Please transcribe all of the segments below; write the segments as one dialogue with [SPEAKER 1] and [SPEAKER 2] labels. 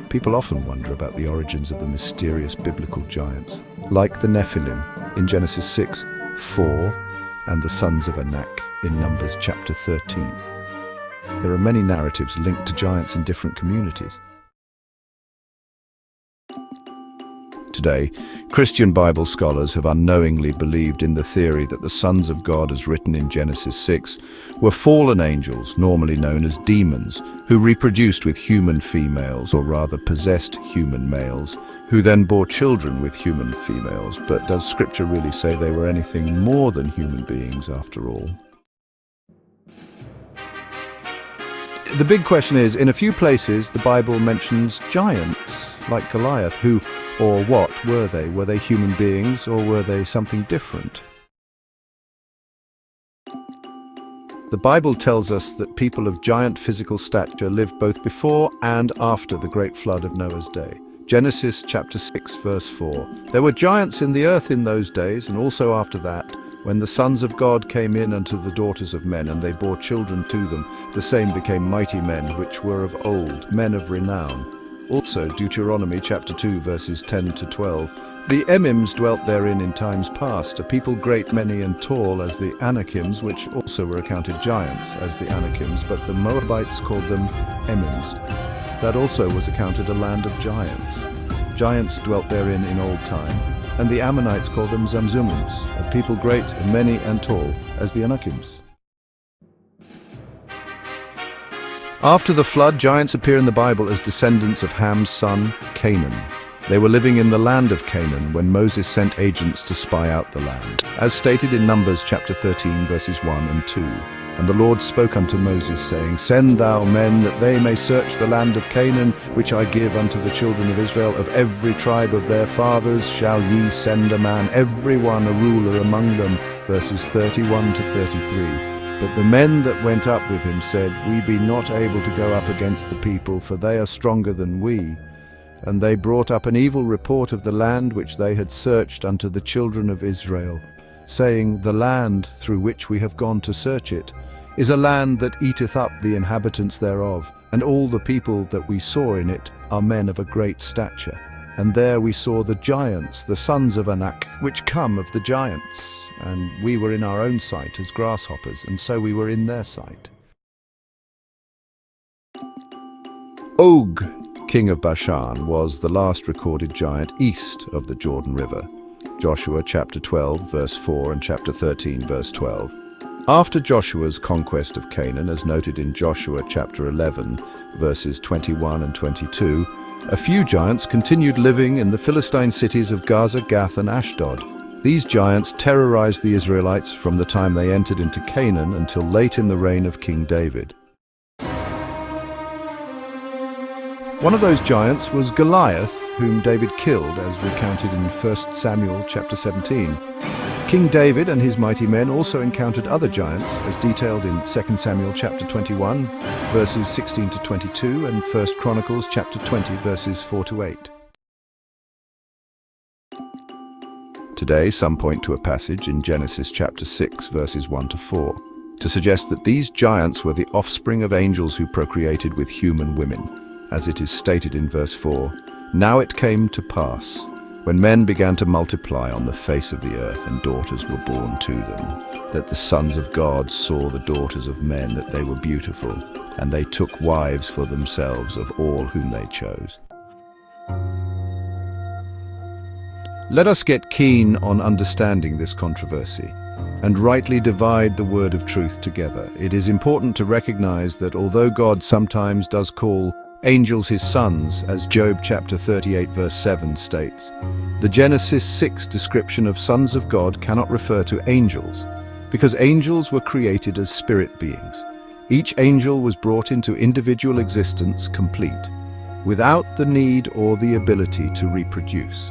[SPEAKER 1] People often wonder about the origins of the mysterious biblical giants, like the Nephilim in Genesis 6, 4, and the sons of Anak in Numbers chapter 13. There are many narratives linked to giants in different communities. Today, Christian Bible scholars have unknowingly believed in the theory that the sons of God, as written in Genesis 6, were fallen angels, normally known as demons, who reproduced with human females, or rather possessed human males, who then bore children with human females. But does Scripture really say they were anything more than human beings after all? The big question is, in a few places the Bible mentions giants, like Goliath. Who or what were they? Were they human beings, or were they something different? The Bible tells us that people of giant physical stature lived both before and after the great flood of Noah's day. Genesis chapter 6, verse 4. There were giants in the earth in those days, and also after that, when the sons of God came in unto the daughters of men, and they bore children to them, the same became mighty men, which were of old, men of renown. Also, Deuteronomy chapter 2, verses 10 to 12. The Emims dwelt therein in times past, a people great, many, and tall as the Anakims, which also were accounted giants as the Anakims, but the Moabites called them Emims. That also was accounted a land of giants. Giants dwelt therein in old time, and the Ammonites called them Zamzumims, a people great, and many, and tall as the Anakims. After the flood, giants appear in the Bible as descendants of Ham's son, Canaan. They were living in the land of Canaan when Moses sent agents to spy out the land, as stated in Numbers chapter 13, verses 1 and 2. And the Lord spoke unto Moses, saying, Send thou men, that they may search the land of Canaan, which I give unto the children of Israel. Of every tribe of their fathers shall ye send a man, every one a ruler among them. Verses 31 to 33. But the men that went up with him said, We be not able to go up against the people, for they are stronger than we. And they brought up an evil report of the land which they had searched unto the children of Israel, saying, The land through which we have gone to search it is a land that eateth up the inhabitants thereof, and all the people that we saw in it are men of a great stature. And there we saw the giants, the sons of Anak, which come of the giants. And we were in our own sight as grasshoppers, and so we were in their sight. Og, king of Bashan, was the last recorded giant east of the Jordan River. Joshua chapter 12, verse 4, and chapter 13, verse 12. After Joshua's conquest of Canaan, as noted in Joshua chapter 11, verses 21 and 22, a few giants continued living in the Philistine cities of Gaza, Gath, and Ashdod. These giants terrorized the Israelites from the time they entered into Canaan until late in the reign of King David. One of those giants was Goliath, whom David killed, as recounted in 1 Samuel chapter 17. King David and his mighty men also encountered other giants, as detailed in 2 Samuel chapter 21, verses 16 to 22, and 1 Chronicles chapter 20, verses 4 to 8. Today, some point to a passage in Genesis chapter 6, verses 1 to 4, to suggest that these giants were the offspring of angels who procreated with human women. As it is stated in verse 4, Now it came to pass, when men began to multiply on the face of the earth, and daughters were born to them, that the sons of God saw the daughters of men, that they were beautiful, and they took wives for themselves of all whom they chose. Let us get keen on understanding this controversy and rightly divide the word of truth together. It is important to recognize that although God sometimes does call angels his sons, as Job chapter 38 verse 7 states, the Genesis 6 description of sons of God cannot refer to angels, because angels were created as spirit beings. Each angel was brought into individual existence complete, without the need or the ability to reproduce.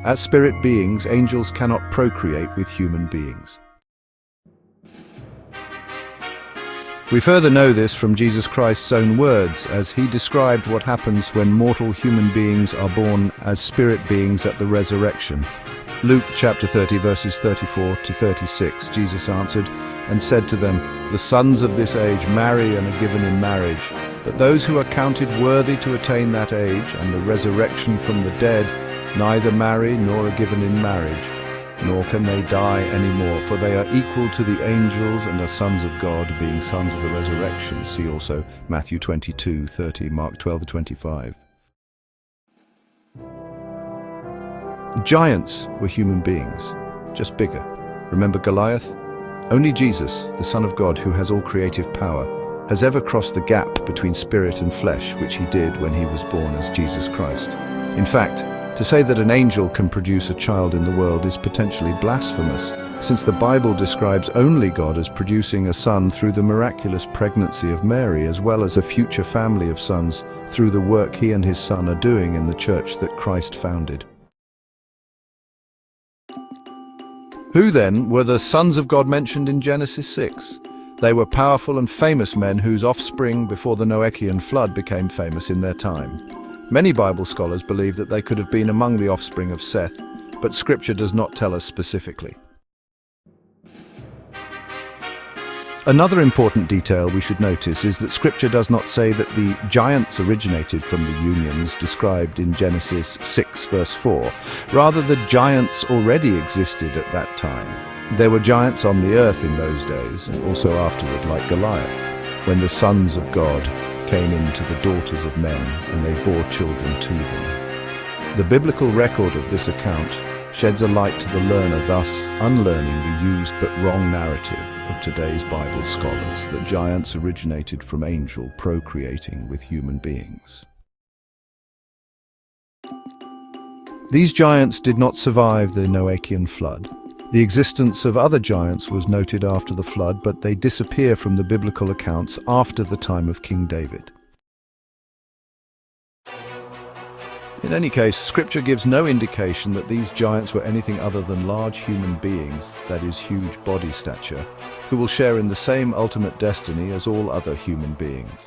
[SPEAKER 1] As spirit beings, angels cannot procreate with human beings. We further know this from Jesus Christ's own words, as he described what happens when mortal human beings are born as spirit beings at the resurrection. Luke chapter 30, verses 34 to 36, Jesus answered and said to them, The sons of this age marry and are given in marriage, But those who are counted worthy to attain that age and the resurrection from the dead neither marry nor are given in marriage, nor can they die any more, for they are equal to the angels and are sons of God, being sons of the resurrection. See also Matthew 22:30, Mark 12:25. Giants were human beings, just bigger. Remember Goliath? Only Jesus, the Son of God, who has all creative power, has ever crossed the gap between spirit and flesh, which he did when he was born as Jesus Christ. In fact, to say that an angel can produce a child in the world is potentially blasphemous, since the Bible describes only God as producing a son through the miraculous pregnancy of Mary, as well as a future family of sons through the work he and his son are doing in the church that Christ founded. Who then were the sons of God mentioned in Genesis 6? They were powerful and famous men whose offspring before the Noachian flood became famous in their time. Many Bible scholars believe that they could have been among the offspring of Seth, but Scripture does not tell us specifically. Another important detail we should notice is that Scripture does not say that the giants originated from the unions described in Genesis 6 verse 4. Rather, the giants already existed at that time. There were giants on the earth in those days, and also afterward, like Goliath, when the sons of God came into the daughters of men, and they bore children to them. The biblical record of this account sheds a light to the learner, thus unlearning the used but wrong narrative of today's Bible scholars that giants originated from angel procreating with human beings. These giants did not survive the Noachian flood. The existence of other giants was noted after the flood, but they disappear from the biblical accounts after the time of King David. In any case, Scripture gives no indication that these giants were anything other than large human beings, that is, huge body stature, who will share in the same ultimate destiny as all other human beings.